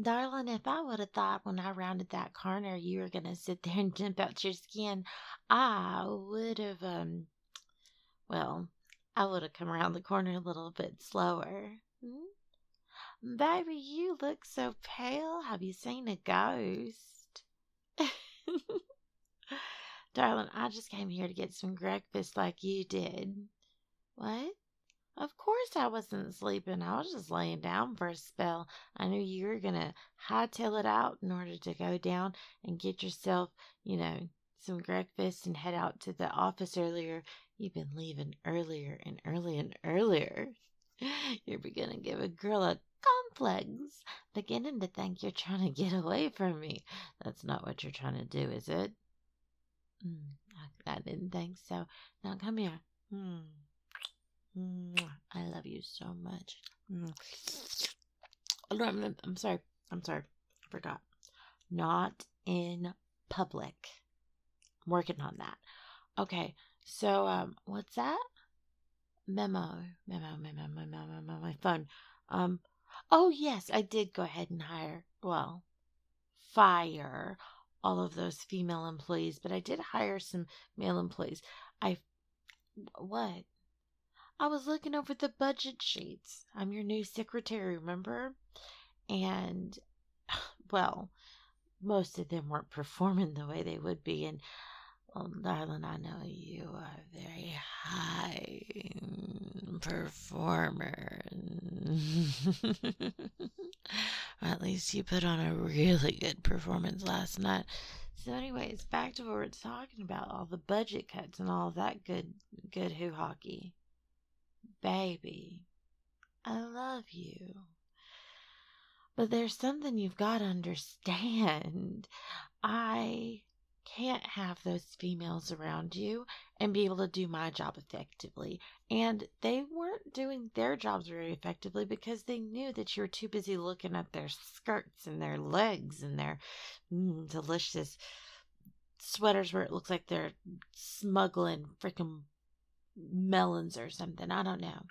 Darling, if I would have thought when I rounded that corner you were going to sit there and jump out your skin, I would have, well, I would have come around the corner a little bit slower. Baby, you look so pale. Have you seen a ghost? Darling, I just came here to get some breakfast like you did. What? Of course I wasn't sleeping. I was just laying down for a spell. I knew you were going to hightail it out in order to go down and get yourself, some breakfast and head out to the office earlier. You've been leaving earlier and earlier and earlier. You're beginning to give a girl a complex, beginning to think you're trying to get away from me. That's not what you're trying to do, is it? I didn't think so. Now come here. I love you so much. Oh, no, I'm sorry. I forgot. Not in public. I'm working on that. Okay. So, what's that? Memo. My phone. Oh yes, I did go ahead and fire all of those female employees, but I did hire some male employees. What? I was looking over the budget sheets. I'm your new secretary, remember? And, well, most of them weren't performing the way they would be. And, well, darling, I know you are a very high performer. Or at least you put on a really good performance last night. So anyways, back to what we're talking about, all the budget cuts and all that good hoo-hockey. Baby, I love you. But there's something you've got to understand. I can't have those females around you and be able to do my job effectively. And they weren't doing their jobs very effectively because they knew that you were too busy looking at their skirts and their legs and their delicious sweaters where it looks like they're smuggling freaking melons or something. I don't know.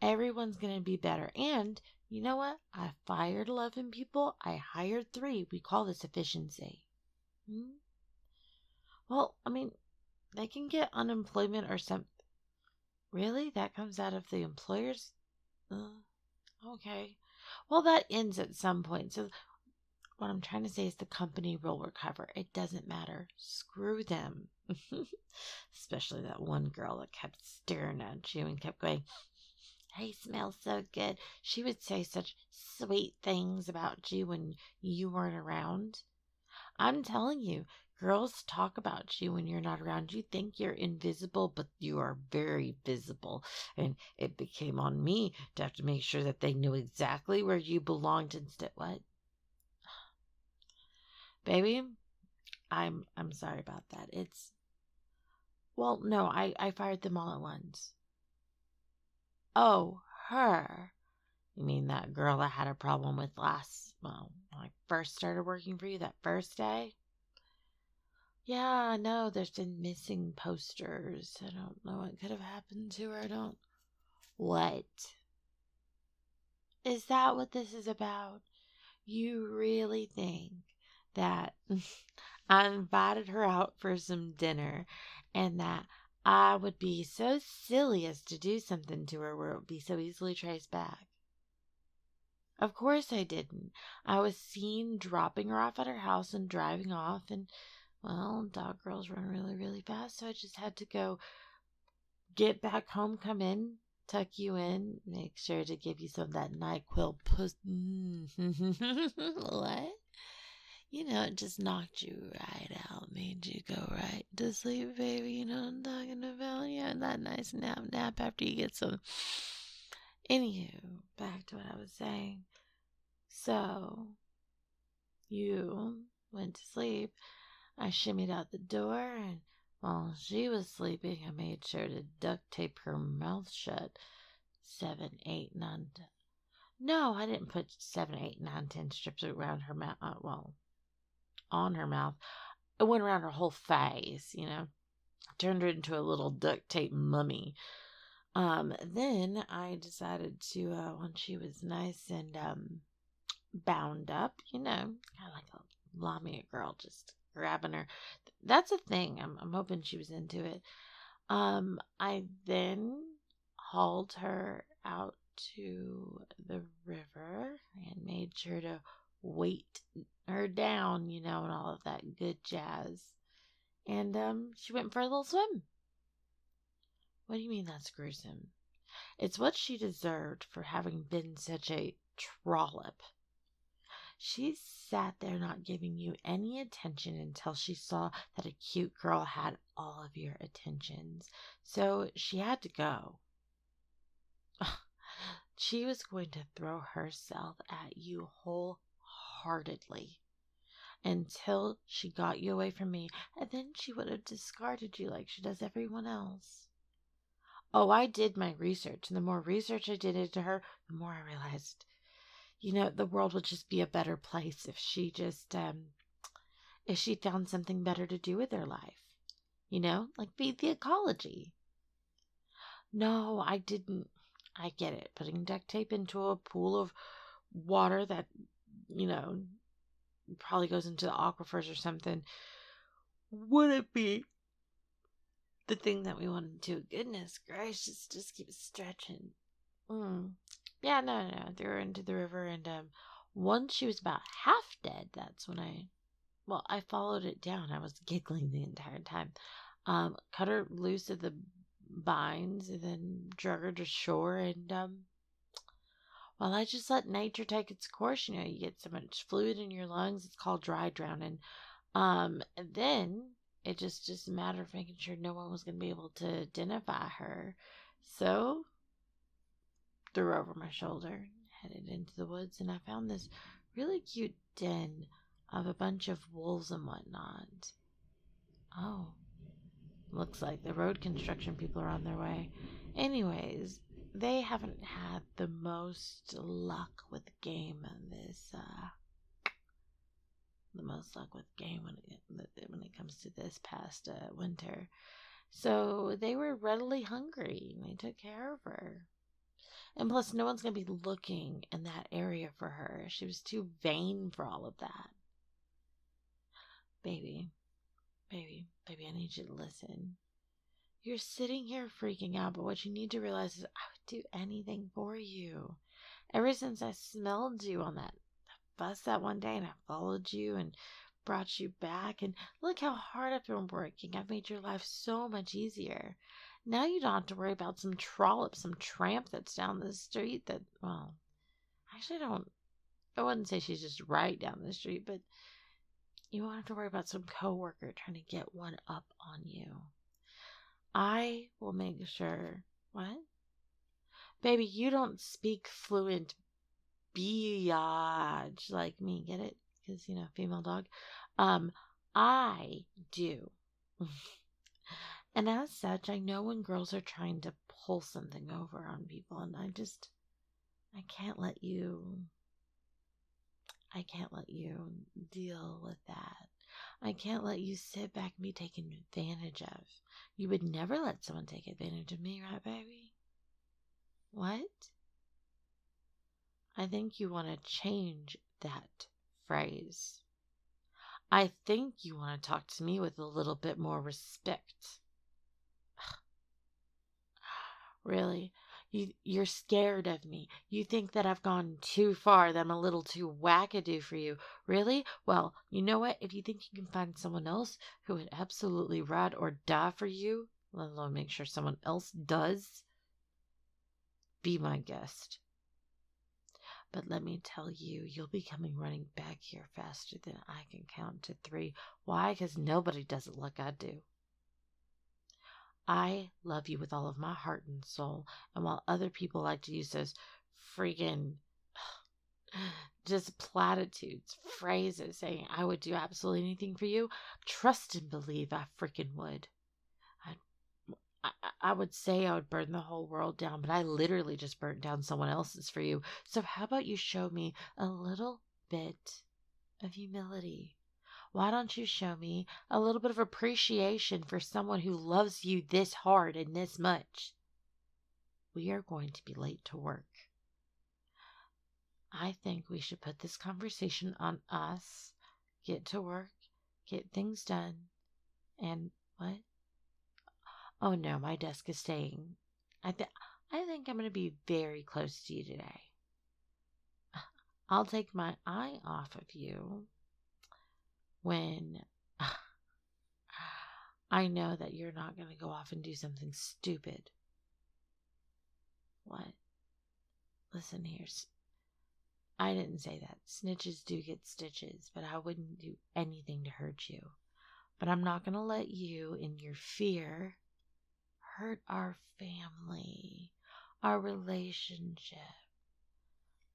Everyone's going to be better. And you know what? I fired 11 people. I hired 3. We call this efficiency. Well, I mean, they can get unemployment or something. Really? That comes out of the employers? Okay. Well, that ends at some point. So what I'm trying to say is the company will recover. It doesn't matter. Screw them. Especially that one girl that kept staring at you and kept going, "Hey, smells so good." She would say such sweet things about you when you weren't around. I'm telling you, girls talk about you when you're not around. You think you're invisible, but you are very visible. And it became on me to have to make sure that they knew exactly where you belonged instead. What? Baby, I'm sorry about that. No, I fired them all at once. Oh, her. You mean that girl I had a problem with when I first started working for you that first day? Yeah, I know there's been missing posters. I don't know what could have happened to her. What? Is that what this is about? You really think that I invited her out for some dinner and that I would be so silly as to do something to her where it would be so easily traced back? Of course I didn't. I was seen dropping her off at her house and driving off, and, well, dog girls run really, really fast, so I just had to go get back home, come in, tuck you in, make sure to give you some of that NyQuil What? It just knocked you right out, made you go right to sleep, baby. You know what I'm talking about? Yeah, that nice nap after you get some. Anywho, back to what I was saying. So, you went to sleep. I shimmied out the door, and while she was sleeping, I made sure to duct tape her mouth shut. 7, 8, 9. No, I didn't put 7, 8, 9, 10 strips around her mouth. On her mouth. It went around her whole face, Turned her into a little duct tape mummy. Then I decided to, when she was nice and, bound up, kind of like a Lamia girl, just grabbing her. That's a thing. I'm hoping she was into it. I then hauled her out to the river and made sure to weight her down, and all of that good jazz. And she went for a little swim. What do you mean that's gruesome? It's what she deserved for having been such a trollop. She sat there not giving you any attention until she saw that a cute girl had all of your attentions. So she had to go. She was going to throw herself at you wholeheartedly until she got you away from me, and then she would have discarded you like she does everyone else. Oh, I did my research, and the more research I did into her, the more I realized, the world would just be a better place if she if she found something better to do with her life. Like feed the ecology. No, I didn't. I get it. Putting duct tape into a pool of water that, probably goes into the aquifers or something, wouldn't be the thing that we want to do. Goodness gracious, just keep stretching. Yeah, no. Threw her into the river, and once she was about half dead, that's when I followed it down. I was giggling the entire time. Cut her loose of the vines and then drug her to shore, and I just let nature take its course. You get so much fluid in your lungs, it's called dry drowning. And then it just a matter of making sure no one was going to be able to identify her. So threw her over my shoulder, headed into the woods, and I found this really cute den of a bunch of wolves and whatnot. Oh, looks like the road construction people are on their way. Anyways, they haven't had the most luck with game on this, the most luck with game when it comes to this past winter. So they were readily hungry, and they took care of her. And plus, no one's going to be looking in that area for her. She was too vain for all of that. Baby, I need you to listen. You're sitting here freaking out, but what you need to realize is I would do anything for you. Ever since I smelled you on that bus that one day, and I followed you and brought you back, and look how hard I've been working. I've made your life so much easier. Now you don't have to worry about some trollop, some tramp that's down the street that, actually I wouldn't say she's just right down the street, but you won't have to worry about some coworker trying to get one up on you. I will make sure. What? Baby, you don't speak fluent biatch like me, get it? Because, female dog. I do. And as such, I know when girls are trying to pull something over on people, and I can't let you deal with that. I can't let you sit back and be taken advantage of. You would never let someone take advantage of me, right, baby? What? I think you want to change that phrase. I think you want to talk to me with a little bit more respect. Really? You're scared of me. You think that I've gone too far, that I'm a little too wackadoo for you. Really? Well, you know what? If you think you can find someone else who would absolutely ride or die for you, let alone make sure someone else does, be my guest. But let me tell you, you'll be coming running back here faster than I can count to 3. Why? Because nobody does it like I do. I love you with all of my heart and soul, and while other people like to use those freaking just platitudes, phrases saying I would do absolutely anything for you, trust and believe I freaking would. I would say I would burn the whole world down, but I literally just burnt down someone else's for you. So how about you show me a little bit of humility? Why don't you show me a little bit of appreciation for someone who loves you this hard and this much? We are going to be late to work. I think we should put this conversation on us, get to work, get things done, and what? Oh no, my desk is staying. I think I'm going to be very close to you today. I'll take my eye off of you when I know that you're not going to go off and do something stupid. What? Listen here. I didn't say that. Snitches do get stitches, but I wouldn't do anything to hurt you. But I'm not going to let you, in your fear, hurt our family, our relationship.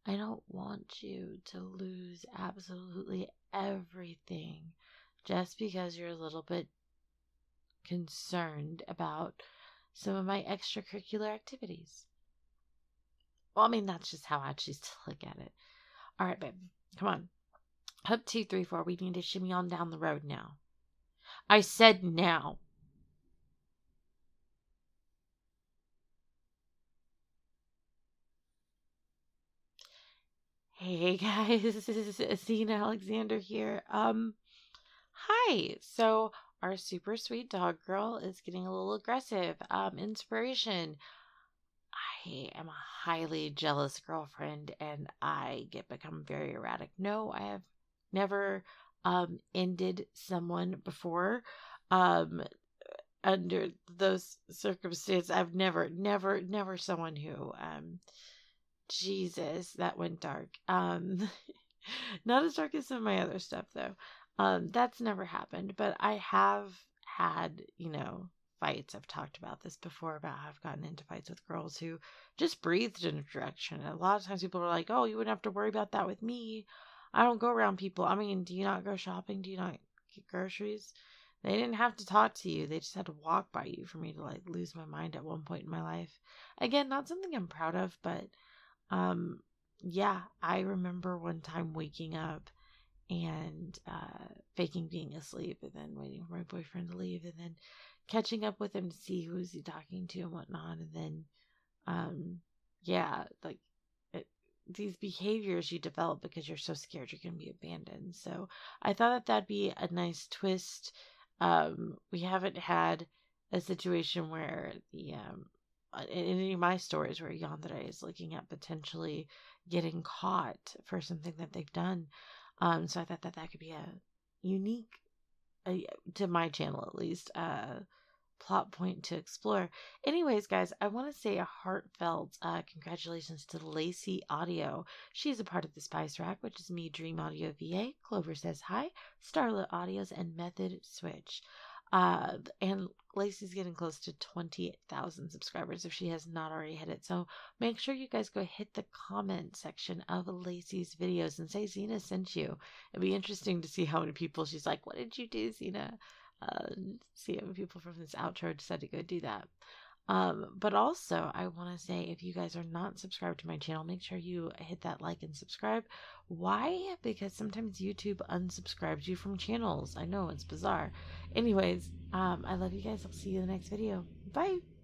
I don't want you to lose absolutely everything just because you're a little bit concerned about some of my extracurricular activities. Well, I mean, that's just how I choose to look at it. All right, babe. Come on. Up 2, 3, 4. We need to shimmy on down the road now. I said now. Hey guys, this is Zena Alexander here. Hi. So our super sweet dog girl is getting a little aggressive. Inspiration. I am a highly jealous girlfriend and I become very erratic. No, I have never ended someone before. Under those circumstances, I've never someone who Jesus, that went dark. Not as dark as some of my other stuff though. That's never happened, but I have had, fights. I've talked about this before about how I've gotten into fights with girls who just breathed in a direction. And a lot of times people are like, "Oh, you wouldn't have to worry about that with me. I don't go around people." I mean, do you not go shopping? Do you not get groceries? They didn't have to talk to you. They just had to walk by you for me to like lose my mind at one point in my life. Again, not something I'm proud of, but yeah, I remember one time waking up and faking being asleep and then waiting for my boyfriend to leave and then catching up with him to see who is he talking to and whatnot. And then, yeah, like these behaviors you develop because you're so scared you're going to be abandoned. So I thought that that'd be a nice twist. We haven't had a situation where the in any of my stories where yandere is looking at potentially getting caught for something that they've done. So I thought that that could be a unique, to my channel at least, plot point to explore. Anyways, guys, I want to say a heartfelt congratulations to Lacey Audio. She's a part of the Spice Rack, which is me, Dream Audio VA, Clover Says Hi, Starlit Audios, and Method Switch. And Lacey's getting close to 20,000 subscribers if she has not already hit it. So make sure you guys go hit the comment section of Lacey's videos and say Zena sent you. It'd be interesting to see how many people she's like, "What did you do, Zena?" See how many people from this outro decide to go do that. But also, I want to say, if you guys are not subscribed to my channel, make sure you hit that like and subscribe. Why? Because sometimes YouTube unsubscribes you from channels. I know, it's bizarre. Anyways, I love you guys. I'll see you in the next video. Bye!